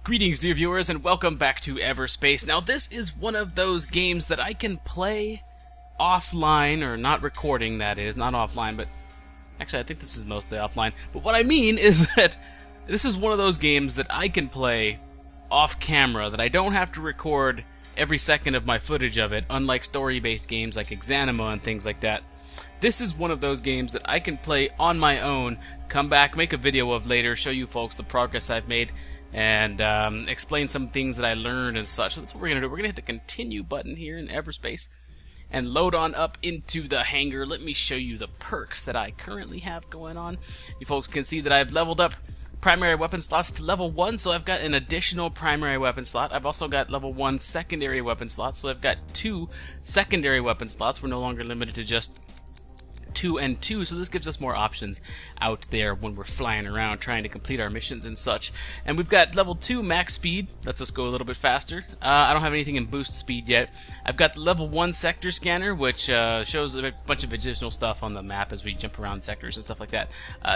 Greetings, dear viewers, and welcome back to Everspace. Now, this is one of those games that I can play offline, or not recording, that is, not offline, but actually I think this is mostly offline. But what I mean is that this is one of those games that I can play off camera, that I don't have to record every second of my footage of it, unlike story-based games like Exanima and things like that. This is one of those games that I can play on my own, come back, make a video of later, show you folks the progress I've made, and explain some things that I learned and such. So that's what we're going to do. We're going to hit the continue button here in Everspace and load on up into the hangar. Let me show you the perks that I currently have going on. You folks can see that I've leveled up primary weapon slots to level 1, so I've got an additional primary weapon slot. I've also got level 1 secondary weapon slots, so I've got 2 secondary weapon slots. We're no longer limited to just 2 and 2, so this gives us more options out there when we're flying around trying to complete our missions and such. And we've got level 2 max speed, lets us go a little bit faster. I don't have anything in boost speed yet. I've got the level 1 sector scanner, which shows a bunch of additional stuff on the map as we jump around sectors and stuff like that.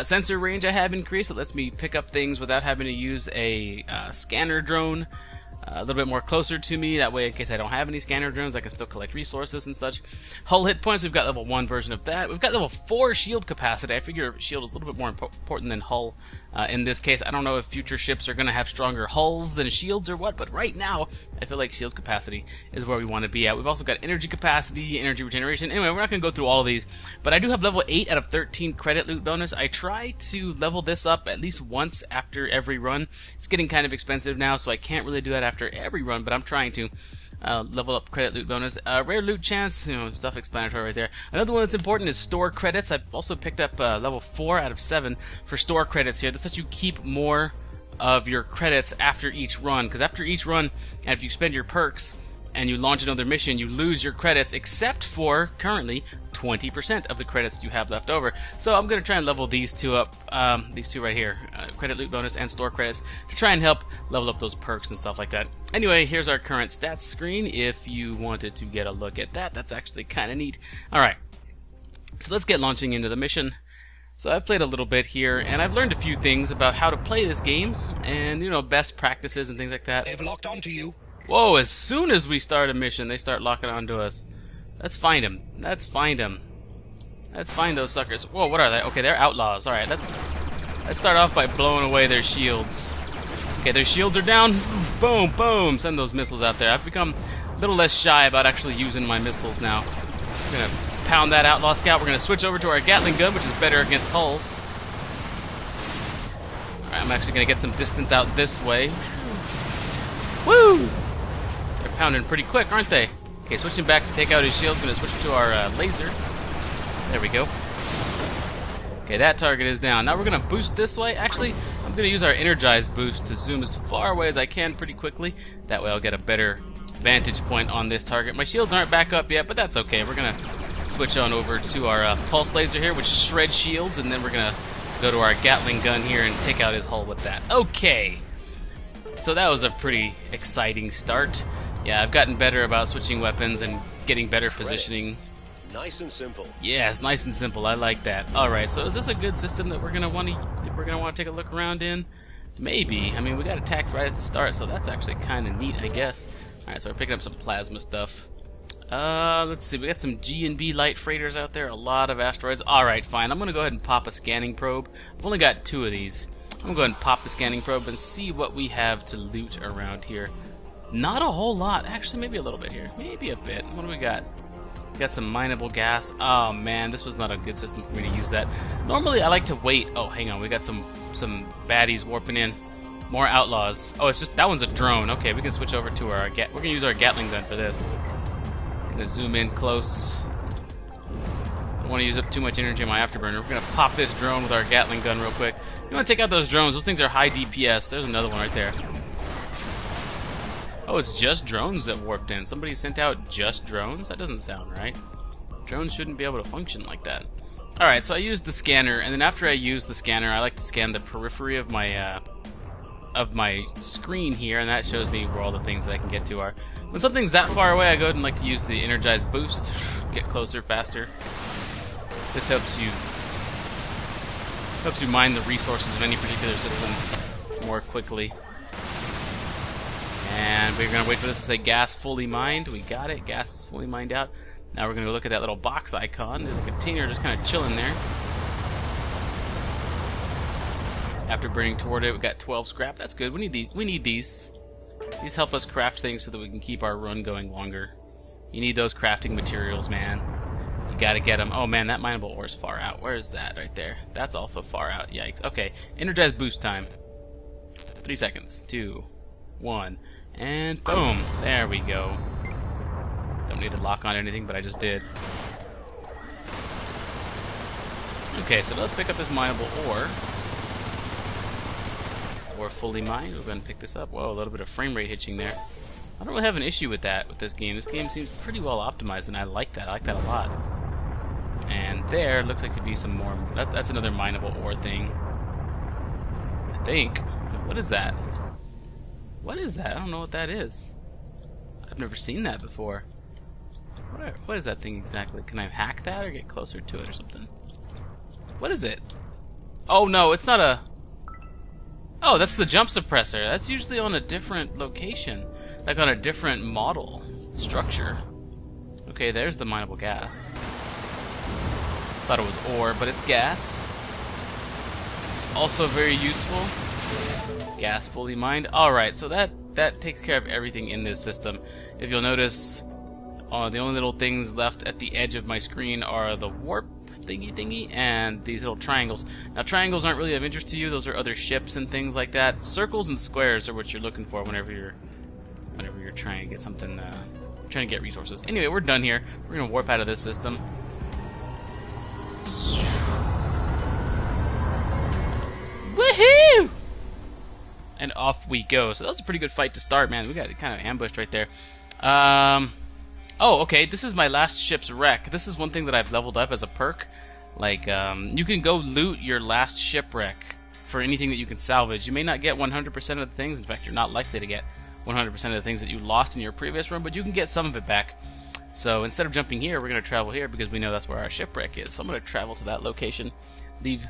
Sensor range I have increased. It lets me pick up things without having to use a scanner drone. A little bit more closer to me, that way in case I don't have any scanner drones I can still collect resources and such. Hull hit points, we've got level 1 version of that. We've got level 4 shield capacity. I figure shield is a little bit more important than hull in this case. I don't know if future ships are going to have stronger hulls than shields or what, but right now I feel like shield capacity is where we want to be at. We've also got energy capacity, energy regeneration. Anyway, we're not going to go through all of these, but I do have level 8 out of 13 credit loot bonus. I try to level this up at least once after every run. It's getting kind of expensive now, so I can't really do that after every run, but I'm trying to level up credit loot bonus. Rare loot chance, self-explanatory right there. Another one that's important is store credits. I've also picked up level 4 out of 7 for store credits here. This lets you keep more of your credits after each run, because after each run, and if you spend your perks and you launch another mission, you lose your credits, except for currently 20% of the credits that you have left over. So I'm going to try and level these two up, these two right here, credit loot bonus and store credits, to try and help level up those perks and stuff like that. Anyway, here's our current stats screen. If you wanted to get a look at that, that's actually kind of neat. Alright, so let's get launching into the mission. So I've played a little bit here, and I've learned a few things about how to play this game, and, best practices and things like that. They've locked onto you. Whoa, as soon as we start a mission, they start locking onto us. Let's find them. Let's find them. Let's find those suckers. Whoa, what are they? Okay, they're outlaws. Alright, let's start off by blowing away their shields. Okay, their shields are down. Boom, boom. Send those missiles out there. I've become a little less shy about actually using my missiles now. We're going to pound that outlaw scout. We're going to switch over to our Gatling gun, which is better against hulls. Alright, I'm actually going to get some distance out this way. Woo! They're pounding pretty quick, aren't they? Okay, switching back to take out his shields. Going to switch to our laser. There we go. Okay, that target is down. Now we're going to boost this way. Actually, I'm going to use our energized boost to zoom as far away as I can pretty quickly. That way I'll get a better vantage point on this target. My shields aren't back up yet, but that's okay. We're going to switch on over to our pulse laser here, which shreds shields, and then we're going to go to our Gatling gun here and take out his hull with that. Okay. So that was a pretty exciting start. Yeah, I've gotten better about switching weapons and getting better positioning. Nice and simple. Yeah, it's nice and simple. I like that. All right, so is this a good system that we're gonna want to take a look around in? Maybe. I mean, we got attacked right at the start, so that's actually kind of neat, I guess. All right, so we're picking up some plasma stuff. Let's see. We got some G&B light freighters out there. A lot of asteroids. All right, fine. I'm gonna go ahead and pop a scanning probe. I've only got 2 of these. I'm gonna go ahead and pop the scanning probe and see what we have to loot around here. Not a whole lot. Actually, maybe a little bit here. Maybe a bit. What do we got? We got some mineable gas. Oh man, this was not a good system for me to use that. Normally I like to wait. Oh, hang on. We got some baddies warping in. More outlaws. Oh, it's just that one's a drone. Okay, we can switch over to our we're gonna use our Gatling gun for this. Gonna zoom in close. Don't want to use up too much energy on my afterburner. We're gonna pop this drone with our Gatling gun real quick. You want to take out those drones? Those things are high DPS. There's another one right there. Oh, it's just drones that warped in. Somebody sent out just drones? That doesn't sound right. Drones shouldn't be able to function like that. Alright, so I used the scanner, and then after I use the scanner, I like to scan the periphery of my screen here, and that shows me where all the things that I can get to are. When something's that far away, I go ahead and like to use the energized boost, get closer faster. This helps you mine the resources of any particular system more quickly. And we're going to wait for this to say gas fully mined. We got it. Gas is fully mined out. Now we're going to go look at that little box icon. There's a container just kind of chilling there. After burning toward it, we got 12 scrap. That's good. We need these. We need these. These help us craft things so that we can keep our run going longer. You need those crafting materials, man. You gotta get them. Oh man, that mineable ore is far out. Where is that? Right there. That's also far out. Yikes. Okay. Energize boost time. 3 seconds. 2, 1, and boom. There we go. Don't need to lock on anything, but I just did. Okay, so let's pick up this mineable ore. Ore fully mined. We're going to pick this up. Whoa, a little bit of frame rate hitching there. I don't really have an issue with that with this game. This game seems pretty well optimized, and I like that. I like that a lot. And there looks like to be some more. That's another mineable ore thing. I think. What is that? What is that? I don't know what that is. I've never seen that before. What is that thing exactly? Can I hack that or get closer to it or something? What is it? Oh no, it's not a... Oh, that's the jump suppressor. That's usually on a different location. Like on a different model structure. Okay, there's the mineable gas. Thought it was ore, but it's gas. Also very useful. Gas fully mined. Alright, so that takes care of everything in this system. If you'll notice, the only little things left at the edge of my screen are the warp thingy and these little triangles. Now triangles aren't really of interest to you. Those are other ships and things like that. Circles and squares are what you're looking for whenever you're trying to get something, trying to get resources. Anyway, we're done here. We're gonna warp out of this system. Woohoo! And off we go. So that was a pretty good fight to start, man. We got kind of ambushed right there. Oh, okay. This is my last ship's wreck. This is one thing that I've leveled up as a perk. Like, you can go loot your last shipwreck for anything that you can salvage. You may not get 100% of the things. In fact, you're not likely to get 100% of the things that you lost in your previous run, but you can get some of it back. So instead of jumping here, we're going to travel here because we know that's where our shipwreck is. So I'm going to travel to that location, leave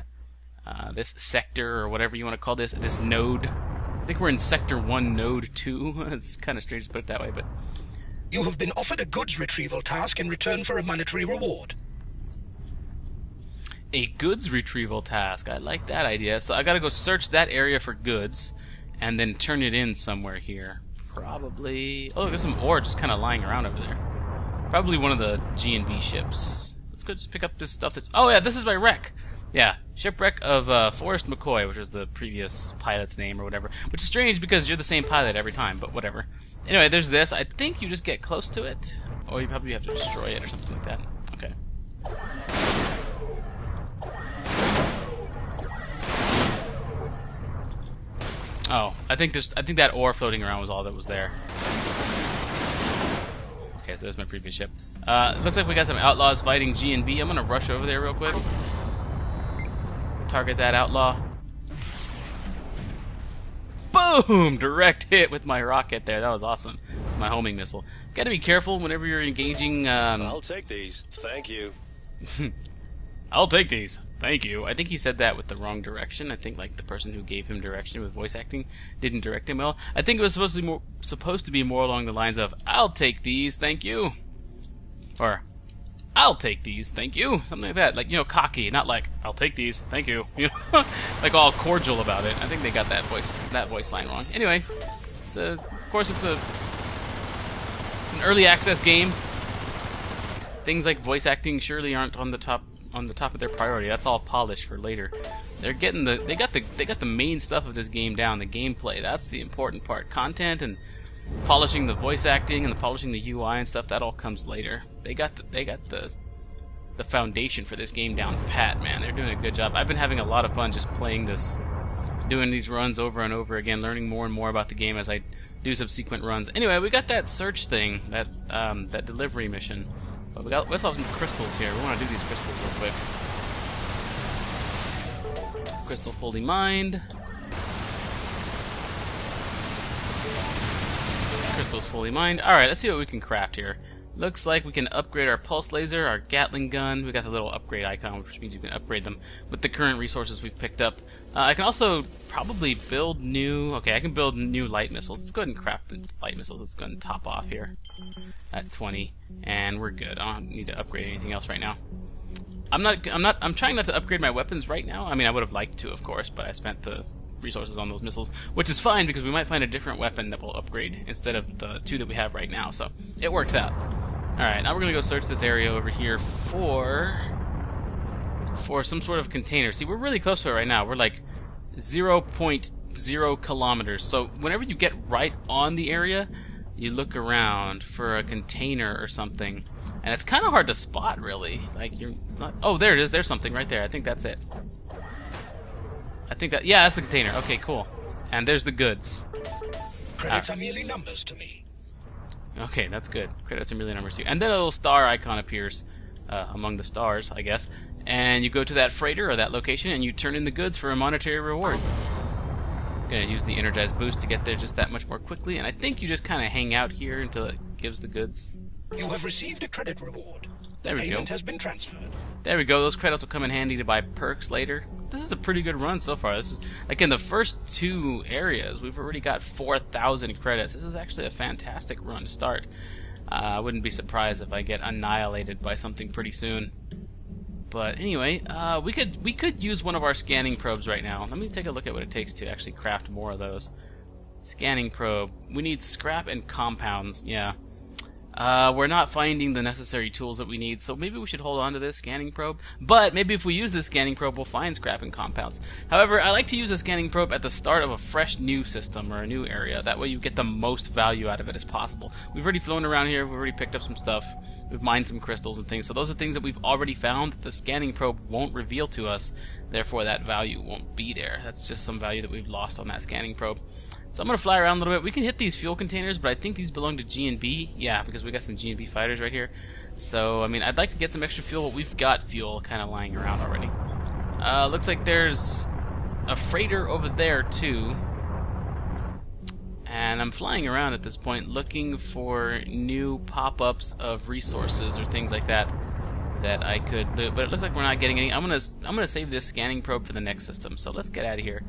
this sector or whatever you want to call this node. I think we're in Sector 1, Node 2. It's kind of strange to put it that way, but... You have been offered a goods retrieval task in return for a monetary reward. A goods retrieval task. I like that idea. So I gotta go search that area for goods and then turn it in somewhere here. Probably... Oh, there's some ore just kind of lying around over there. Probably one of the G&B ships. Let's go just pick up this stuff that's... Oh yeah, this is my wreck! Yeah, shipwreck of Forrest McCoy, which was the previous pilot's name or whatever. Which is strange because you're the same pilot every time, but whatever. Anyway, there's this. I think you just get close to it. Or you probably have to destroy it or something like that. Okay. Oh, I think that ore floating around was all that was there. Okay, so there's my previous ship. Looks like we got some outlaws fighting G&B. I'm gonna rush over there real quick. Target that outlaw. Boom! Direct hit with my rocket there. That was awesome. My homing missile. Gotta be careful whenever you're engaging. I'll take these. Thank you. I'll take these. Thank you. I think he said that with the wrong direction. I think like the person who gave him direction with voice acting didn't direct him well. I think it was supposed to be more along the lines of "I'll take these, thank you," or "I'll take these, thank you," something like that. Like, you know, cocky, not like "I'll take these, thank you," you know, like all cordial about it. I think they got that voice line wrong. Anyway, of course it's an early access game. Things like voice acting surely aren't on the top of their priority. That's all polish for later. They got the main stuff of this game down, the gameplay. That's the important part. Content and polishing the voice acting and polishing the UI and stuff, that all comes later. They got the foundation for this game down pat, man. They're doing a good job. I've been having a lot of fun just playing this, doing these runs over and over again, learning more and more about the game as I do subsequent runs. Anyway, we got that search thing, that's that delivery mission. But let's have some crystals here. We want to do these crystals real quick. Crystal fully mined. Crystals fully mined. Alright, let's see what we can craft here. Looks like we can upgrade our pulse laser, our Gatling gun. We got the little upgrade icon, which means you can upgrade them with the current resources we've picked up. I can also probably build new... Okay, I can build new light missiles. Let's go ahead and craft the light missiles. Let's go ahead and top off here at 20, and we're good. I don't need to upgrade anything else right now. I'm trying not to upgrade my weapons right now. I mean, I would have liked to, of course, but I spent the resources on those missiles, which is fine because we might find a different weapon that will upgrade instead of the 2 that we have right now, so it works out. Alright, now we're going to go search this area over here for some sort of container. See, we're really close to it right now. We're like 0.0 kilometers, so whenever you get right on the area, you look around for a container or something. And it's kind of hard to spot, really. Like, it's not... Oh, there it is. There's something right there. I think that's it. I think that... Yeah, that's the container. Okay, cool. And there's the goods. Credits are merely numbers to me. Okay, that's good. Credits are merely numbers too. And then a little star icon appears among the stars, I guess. And you go to that freighter or that location, and you turn in the goods for a monetary reward. I'm going to use the energized boost to get there just that much more quickly. And I think you just kind of hang out here until it gives the goods. You have received a credit reward. There we go. Payment has been transferred. There we go. Those credits will come in handy to buy perks later. This is a pretty good run so far. This is like in the first 2 areas, we've already got 4,000 credits. This is actually a fantastic run to start. I wouldn't be surprised if I get annihilated by something pretty soon. But anyway, we could use one of our scanning probes right now. Let me take a look at what it takes to actually craft more of those. Scanning probe. We need scrap and compounds. Yeah. We're not finding the necessary tools that we need, so maybe we should hold on to this scanning probe. But maybe if we use this scanning probe, we'll find scrap and compounds. However, I like to use a scanning probe at the start of a fresh new system or a new area. That way you get the most value out of it as possible. We've already flown around here, we've already picked up some stuff, we've mined some crystals and things, so those are things that we've already found that the scanning probe won't reveal to us, therefore that value won't be there. That's just some value that we've lost on that scanning probe. So I'm going to fly around a little bit. We can hit these fuel containers, but I think these belong to G&B. Yeah, because we got some G&B fighters right here. So, I mean, I'd like to get some extra fuel, but we've got fuel kind of lying around already. Looks like there's a freighter over there, too. And I'm flying around at this point looking for new pop-ups of resources or things like that that I could do. But it looks like we're not getting any. I'm gonna save this scanning probe for the next system. So let's get out of here.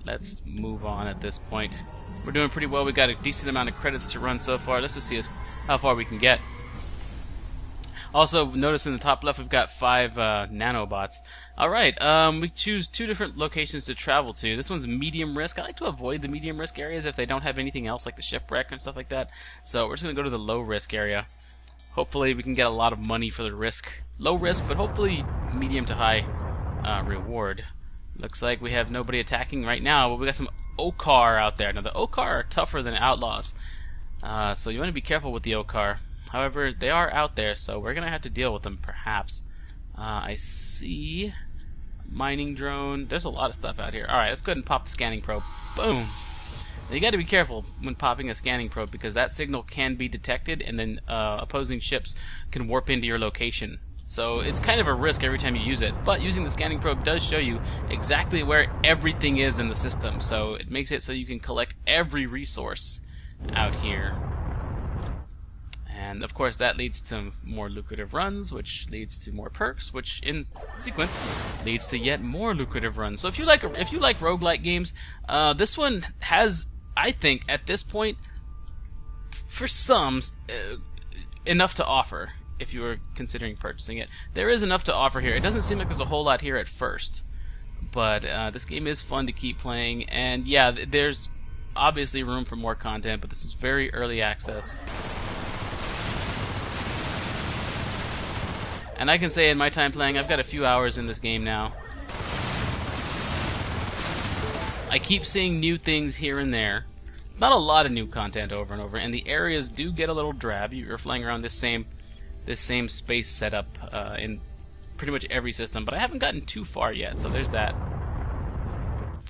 Let's move on at this point. We're doing pretty well. We've got a decent amount of credits to run so far. Let's just see how far we can get. Also, notice in the top left we've got 5 nanobots. Alright, we choose 2 different locations to travel to. This one's medium risk. I like to avoid the medium risk areas if they don't have anything else like the shipwreck and stuff like that. So we're just going to go to the low risk area. Hopefully we can get a lot of money for the risk. Low risk, but hopefully medium to high reward. Looks like we have nobody attacking right now, but we got some Okar out there. Now the Okar are tougher than outlaws, so you want to be careful with the Okar. However, they are out there, so we're going to have to deal with them, perhaps. I see mining drone. There's a lot of stuff out here. Alright, let's go ahead and pop the scanning probe. Boom! Now, you got to be careful when popping a scanning probe, because that signal can be detected, and then opposing ships can warp into your location. So it's kind of a risk every time you use it, but using the scanning probe does show you exactly where everything is in the system, so it makes it so you can collect every resource out here. And of course that leads to more lucrative runs, which leads to more perks, which in sequence leads to yet more lucrative runs. So if you like roguelike games, this one has, I think, at this point, for some, enough to offer. If you were considering purchasing it, there is enough to offer here. It doesn't seem like there's a whole lot here at first, but this game is fun to keep playing, and yeah, there's obviously room for more content, but this is very early access. And I can say in my time playing, I've got a few hours in this game now. I keep seeing new things here and there. Not a lot of new content over and over, and the areas do get a little drab. You're flying around this same space setup in pretty much every system, but I haven't gotten too far yet, so there's that.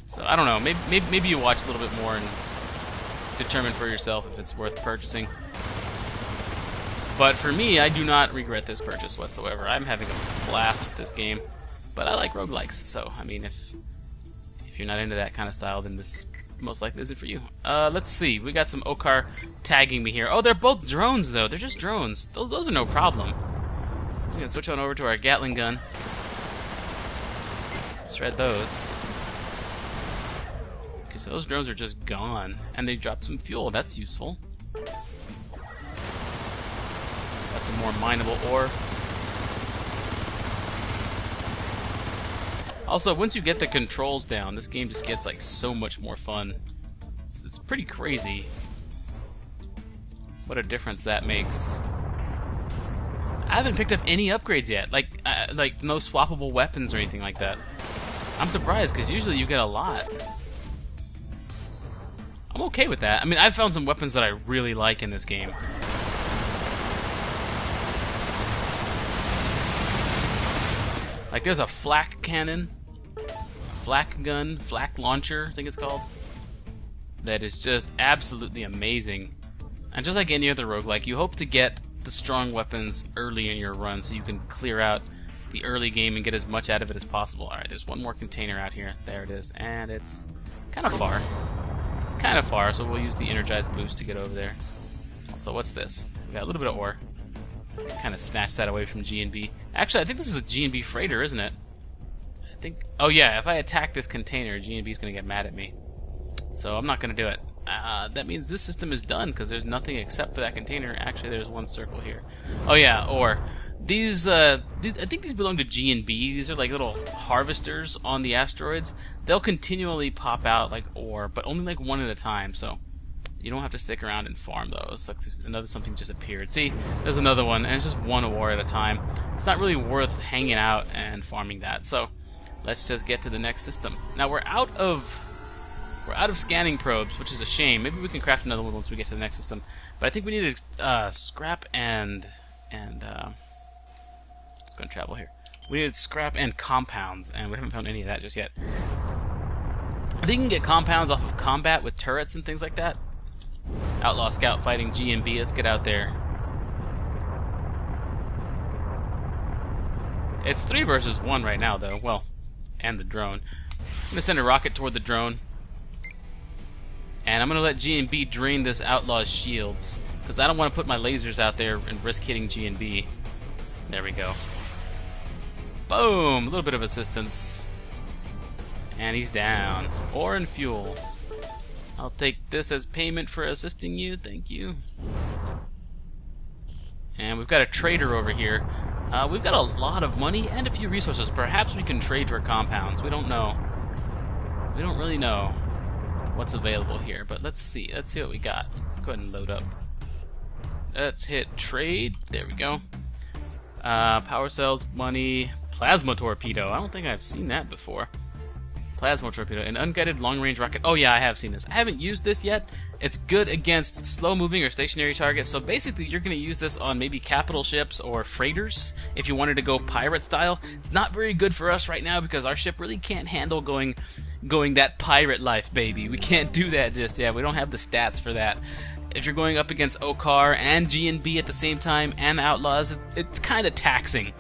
So I don't know, maybe you watch a little bit more and determine for yourself if it's worth purchasing. But for me, I do not regret this purchase whatsoever. I'm having a blast with this game, but I like roguelikes, so I mean, if you're not into that kind of style, then this most likely isn't for you. Let's see. We got some Okar tagging me here. Oh, they're both drones, though. They're just drones. Those are no problem. I'm going to switch on over to our Gatling gun. Shred those. So those drones are just gone, and they dropped some fuel. That's useful. That's some more mineable ore. Also, once you get the controls down, this game just gets like so much more fun. It's pretty crazy what a difference that makes. I haven't picked up any upgrades yet, like no swappable weapons or anything like that. I'm surprised because usually you get a lot. I'm okay with that. I mean, I've found some weapons that I really like in this game. Like there's a flak cannon, flak gun, flak launcher, I think it's called, that is just absolutely amazing. And just like any other roguelike, you hope to get the strong weapons early in your run so you can clear out the early game and get as much out of it as possible. Alright, there's one more container out here. There it is. And it's kind of far. It's kind of far, so we'll use the energized boost to get over there. Also, what's this? We got a little bit of ore. Kind of snatch that away from G&B. Actually, I think this is a G&B freighter, isn't it? I think... Oh yeah, if I attack this container, G&B is going to get mad at me. So I'm not going to do it. That means this system is done because there's nothing except for that container. Actually, there's one circle here. Oh yeah, ore. These I think these belong to G&B. These are like little harvesters on the asteroids. They'll continually pop out like ore, but only like one at a time. So you don't have to stick around and farm those. Like there's another something just appeared. See, there's another one, and it's just one ore at a time. It's not really worth hanging out and farming that. So let's just get to the next system. Now we're out of scanning probes, which is a shame. Maybe we can craft another one once we get to the next system. But I think we need scrap and let's go and travel here. We needed scrap and compounds, and we haven't found any of that just yet. I think you can get compounds off of combat with turrets and things like that. Outlaw Scout fighting G&B. Let's get out there. It's 3 versus 1 right now, though. Well, and the drone. I'm gonna send a rocket toward the drone. And I'm going to let G&B drain this outlaw's shields, because I don't want to put my lasers out there and risk hitting G&B. There we go. Boom! A little bit of assistance. And he's down. Ore and fuel. I'll take this as payment for assisting you. Thank you. And we've got a trader over here. We've got a lot of money and a few resources. Perhaps we can trade for compounds. We don't know. We don't really know what's available here, but let's see what we got. Let's go ahead and load up. Let's hit trade. There we go. Power cells, money, plasma torpedo. I don't think I've seen that before. Plasma torpedo, an unguided long-range rocket. Oh yeah, I have seen this. I haven't used this yet. It's good against slow-moving or stationary targets, so basically you're going to use this on maybe capital ships or freighters if you wanted to go pirate style. It's not very good for us right now because our ship really can't handle going that pirate life, baby. We can't do that just yet. We don't have the stats for that. If you're going up against Okar and G&B at the same time and Outlaws, it's kind of taxing.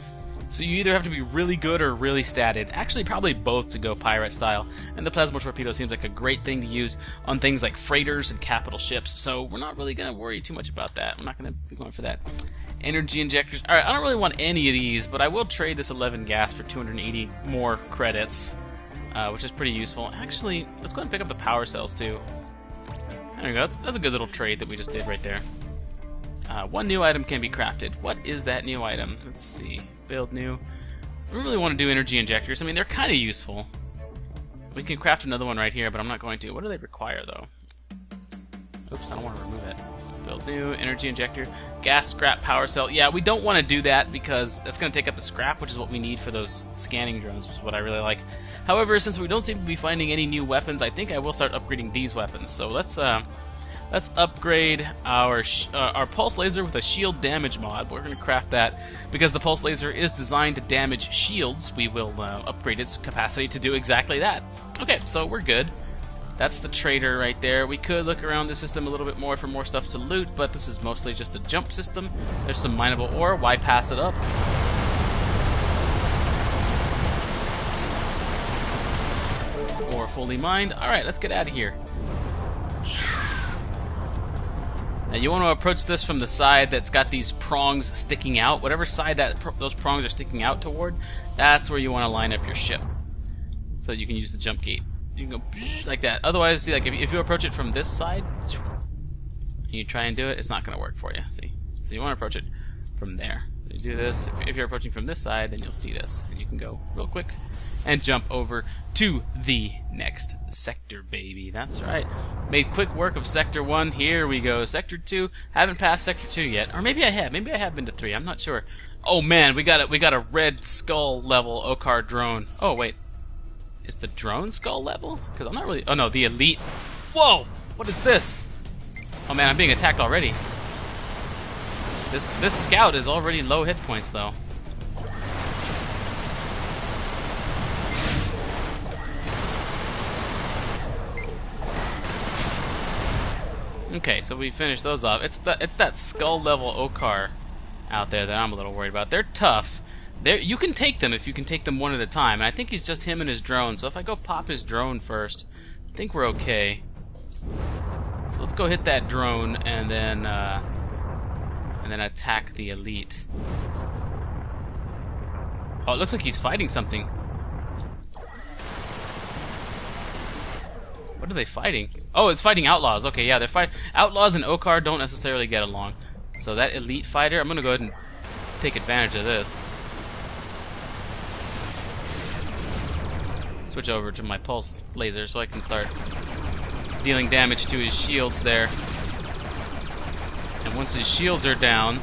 So you either have to be really good or really statted. Actually, probably both to go pirate style. And the plasma torpedo seems like a great thing to use on things like freighters and capital ships. So we're not really going to worry too much about that. We're not going to be going for that. Energy injectors. Alright, I don't really want any of these, but I will trade this 11 gas for 280 more credits, which is pretty useful. Actually, let's go ahead and pick up the power cells too. There we go. That's a good little trade that we just did right there. One new item can be crafted. What is that new item? Let's see. Build new. I don't really want to do energy injectors. I mean, they're kind of useful. We can craft another one right here, but I'm not going to. What do they require, though? Oops, I don't want to remove it. Build new, energy injector, gas, scrap, power cell. Yeah, we don't want to do that because that's going to take up the scrap, which is what we need for those scanning drones, which is what I really like. However, since we don't seem to be finding any new weapons, I think I will start upgrading these weapons. So let's upgrade our pulse laser with a shield damage mod. We're going to craft that because the pulse laser is designed to damage shields. We will upgrade its capacity to do exactly that. Okay, so we're good. That's the trader right there. We could look around the system a little bit more for more stuff to loot, but this is mostly just a jump system. There's some mineable ore. Why pass it up? Ore fully mined. Alright, let's get out of here. Now you want to approach this from the side that's got these prongs sticking out. Whatever side those prongs are sticking out toward, that's where you want to line up your ship, so you can use the jump gate. you can go like that. Otherwise, see, like if you approach it from this side, and you try and do it, it's not going to work for you. See, so you want to approach it from there. You do this. If you're approaching from this side, then you'll see this, and you can go real quick and jump over to the next sector, baby. That's right. Made quick work of Sector 1. Here we go. Sector 2. Haven't passed Sector 2 yet. Or maybe I have. Maybe I have been to 3. I'm not sure. Oh, man. We got a Red Skull level Okar drone. Oh, wait. Is the drone Skull level? Because I'm not really... Oh, no. The Elite. Whoa! What is this? Oh, man. I'm being attacked already. This scout is already low hit points, though. Okay, so we finished those off. It's that skull level Okar out there that I'm a little worried about. They're tough. You can take them if you can take them one at a time. And I think he's just him and his drone. So if I go pop his drone first, I think we're okay. So let's go hit that drone and then attack the Elite. Oh, it looks like he's fighting something. What are they fighting? Oh, it's fighting outlaws. Okay, yeah, they're fighting. Outlaws and Okar don't necessarily get along. So that Elite fighter, I'm going to go ahead and take advantage of this. Switch over to my pulse laser so I can start dealing damage to his shields there. And once his shields are down,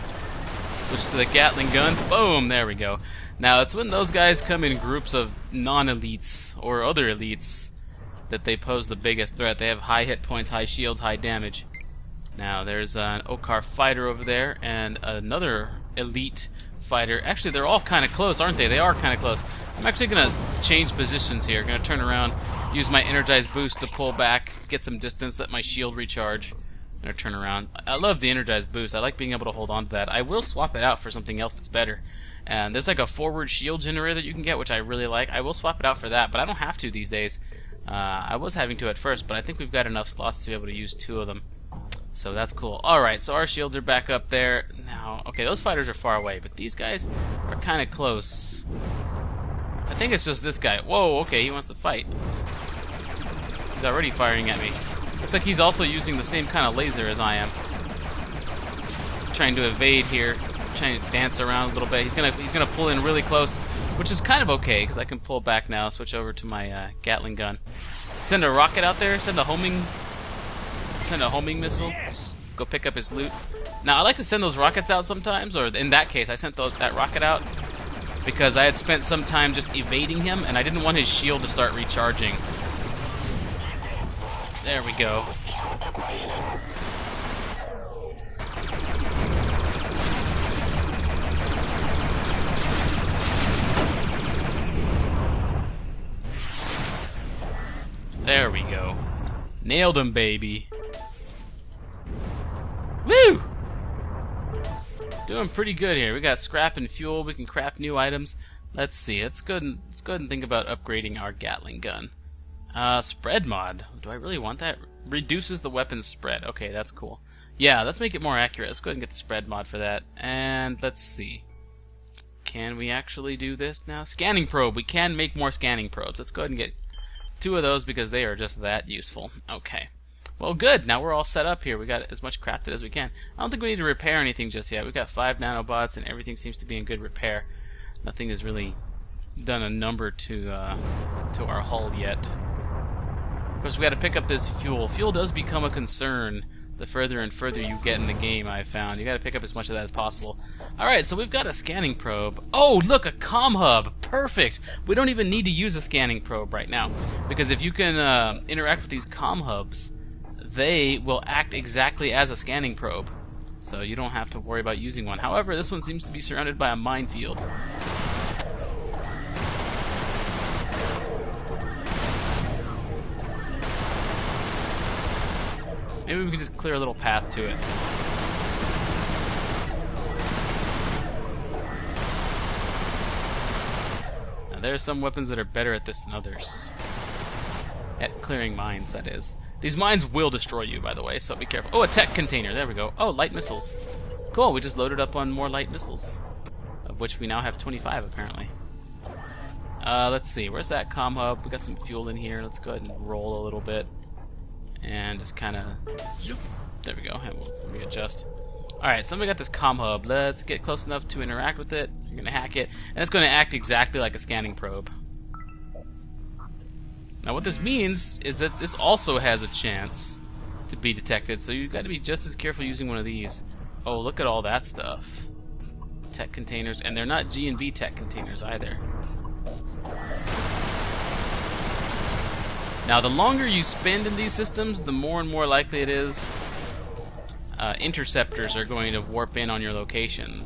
switch to the Gatling gun. Boom! There we go. Now, it's when those guys come in groups of non-elites or other elites that they pose the biggest threat. They have high hit points, high shields, high damage. Now, there's an Okar fighter over there and another elite fighter. Actually, they're all kind of close, aren't they? They are kind of close. I'm actually going to change positions here. I'm going to turn around, use my energized boost to pull back, get some distance, let my shield recharge. I'm going to turn around. I love the energized boost. I like being able to hold on to that. I will swap it out for something else that's better. And there's like a forward shield generator that you can get, which I really like. I will swap it out for that, but I don't have to these days. I was having to at first, but I think we've got enough slots to be able to use 2 of them. So that's cool. Alright, so our shields are back up there. Now, okay, those fighters are far away, but these guys are kind of close. I think it's just this guy. Whoa, okay, he wants to fight. He's already firing at me. Looks like he's also using the same kind of laser as I am. Trying to evade here. Trying to dance around a little bit. He's gonna pull in really close, which is kind of okay because I can pull back now. Switch over to my Gatling gun. Send a rocket out there. Send a homing missile. Go pick up his loot. Now I like to send those rockets out sometimes, or in that case, I sent that rocket out because I had spent some time just evading him, and I didn't want his shield to start recharging. There we go. There we go. Nailed him, baby. Woo! Doing pretty good here. We got scrap and fuel. We can craft new items. Let's see. Let's go ahead and think about upgrading our Gatling gun. Spread mod. Do I really want that? Reduces the weapon's spread. Okay, that's cool. Yeah, let's make it more accurate. Let's go ahead and get the spread mod for that. And let's see. Can we actually do this now? Scanning probe. We can make more scanning probes. Let's go ahead and get 2 of those because they are just that useful. Okay. Well, good. Now we're all set up here. We got as much crafted as we can. I don't think we need to repair anything just yet. We've got 5 nanobots and everything seems to be in good repair. Nothing has really done a number to our hull yet. Of course, we got to pick up this fuel. Fuel does become a concern the further and further you get in the game, I've found. You got to pick up as much of that as possible. Alright, so we've got a scanning probe. Oh, look, a comm hub. Perfect. We don't even need to use a scanning probe right now. Because if you can interact with these comm hubs, they will act exactly as a scanning probe. So you don't have to worry about using one. However, this one seems to be surrounded by a minefield. Maybe we can just clear a little path to it. Now, there are some weapons that are better at this than others. At clearing mines, that is. These mines will destroy you, by the way, so be careful. Oh, a tech container. There we go. Oh, light missiles. Cool, we just loaded up on more light missiles, of which we now have 25, apparently. Let's see, where's that comm hub? We got some fuel in here. Let's go ahead and roll a little bit. And just kind of... There we go. Let me adjust. Alright, so we got this comm hub. Let's get close enough to interact with it. You're going to hack it. And it's going to act exactly like a scanning probe. Now what this means is that this also has a chance to be detected, so you've got to be just as careful using one of these. Oh, look at all that stuff. Tech containers, and they're not G&B tech containers either. Now the longer you spend in these systems, the more and more likely it is interceptors are going to warp in on your location.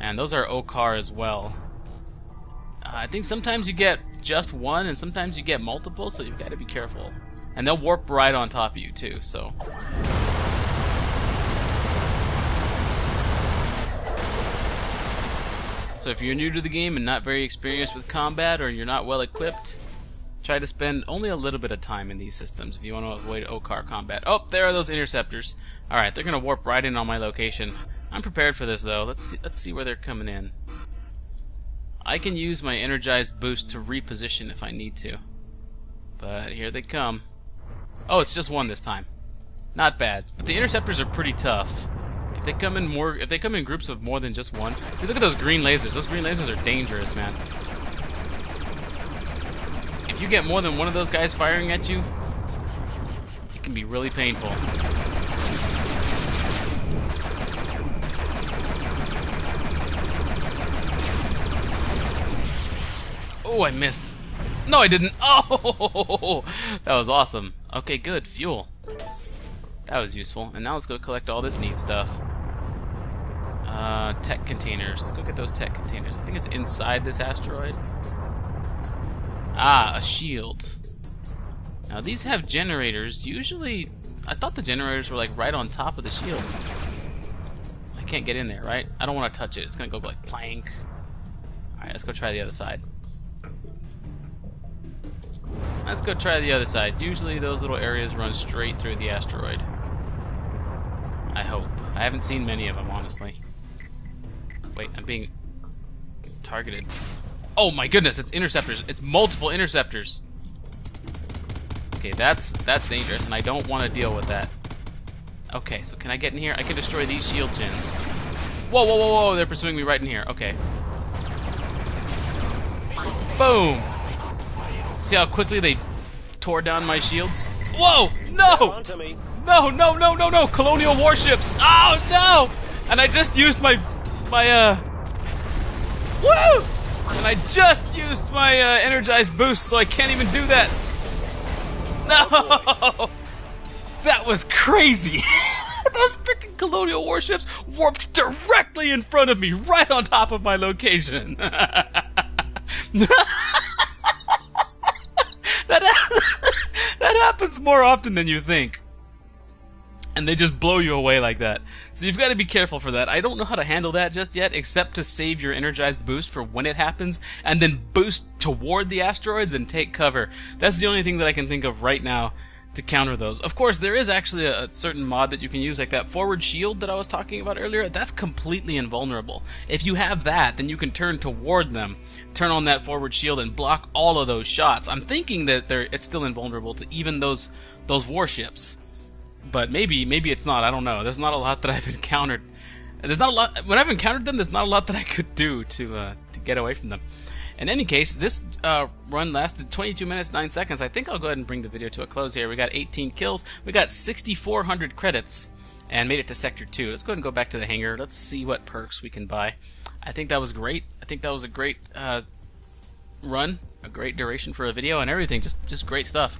And those are OCAR as well. I think sometimes you get just one, and sometimes you get multiple, so you've got to be careful. And they'll warp right on top of you, too, so... So if you're new to the game and not very experienced with combat, or you're not well equipped, try to spend only a little bit of time in these systems if you want to avoid OCAR combat. Oh, there are those interceptors. Alright, they're going to warp right in on my location. I'm prepared for this, though. Let's see where they're coming in. I can use my energized boost to reposition if I need to. But here they come. Oh, it's just one this time. Not bad. But the interceptors are pretty tough. If they come in groups of more than just one. See, look at those green lasers. Those green lasers are dangerous, man. If you get more than one of those guys firing at you, it can be really painful. Oh, I missed. No, I didn't. Oh, that was awesome. Okay, good. Fuel. That was useful. And now let's go collect all this neat stuff. Tech containers. Let's go get those tech containers. I think it's inside this asteroid. Ah, a shield. Now these have generators. Usually, I thought the generators were like right on top of the shields. I can't get in there, right? I don't want to touch it. It's gonna go like plank. Alright, let's go try the other side. Let's go try the other side. Usually those little areas run straight through the asteroid. I hope. I haven't seen many of them, honestly. Wait, I'm being targeted. Oh my goodness, it's interceptors. It's multiple interceptors. Okay, that's dangerous, and I don't want to deal with that. Okay, so can I get in here? I can destroy these shield gens. Whoa, whoa, whoa, whoa, they're pursuing me right in here. Okay. Boom! See how quickly they tore down my shields? Whoa! No! No, no, no, no, no! Colonial warships! Oh, no! And I just used my woo! And I just used my energized boost, so I can't even do that. No! That was crazy! Those freaking colonial warships warped directly in front of me, right on top of my location. That happens more often than you think. And they just blow you away like that. So you've got to be careful for that. I don't know how to handle that just yet, except to save your energized boost for when it happens, and then boost toward the asteroids and take cover. That's the only thing that I can think of right now to counter those. Of course, there is actually a certain mod that you can use, like that forward shield that I was talking about earlier. That's completely invulnerable. If you have that, then you can turn toward them, turn on that forward shield, and block all of those shots. I'm thinking that it's still invulnerable to even those warships. But maybe it's not. I don't know. There's not a lot that I've encountered. There's not a lot when I've encountered them. There's not a lot that I could do to get away from them. In any case, this run lasted 22 minutes 9 seconds. I think I'll go ahead and bring the video to a close here. We got 18 kills. We got 6,400 credits, and made it to Sector 2. Let's go ahead and go back to the hangar. Let's see what perks we can buy. I think that was great. I think that was a great run, a great duration for a video, and everything. Just great stuff.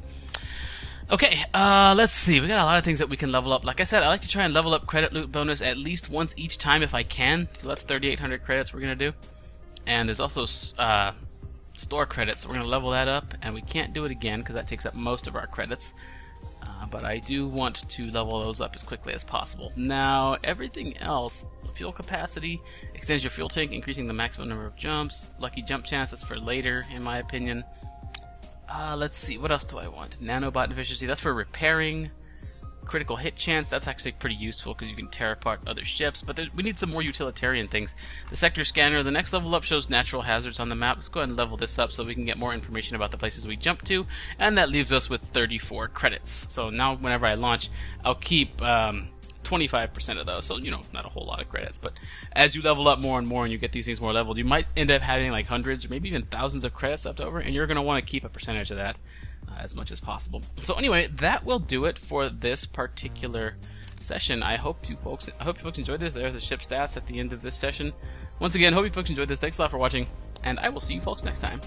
Okay, let's see. We got a lot of things that we can level up. Like I said, I like to try and level up credit loot bonus at least once each time if I can. So that's 3,800 credits we're going to do. And there's also store credits. We're going to level that up, and we can't do it again because that takes up most of our credits. But I do want to level those up as quickly as possible. Now, everything else, fuel capacity, extends your fuel tank, increasing the maximum number of jumps. Lucky jump chance, that's for later, in my opinion. Let's see, what else do I want? Nanobot efficiency, that's for repairing. critical hit chance. That's actually pretty useful because you can tear apart other ships, but we need some more utilitarian things. The sector scanner, the next level up, shows natural hazards on the map. Let's go ahead and level this up so we can get more information about the places we jump to, and that leaves us with 34 credits. So now whenever I launch, I'll keep 25% of those, so not a whole lot of credits, but as you level up more and more and you get these things more leveled, you might end up having like hundreds or maybe even thousands of credits left over, and you're going to want to keep a percentage of that as much as possible. So anyway, that will do it for this particular session. I hope you folks enjoyed this. There's the ship stats at the end of this session. Once again, hope you folks enjoyed this. Thanks a lot for watching, and I will see you folks next time.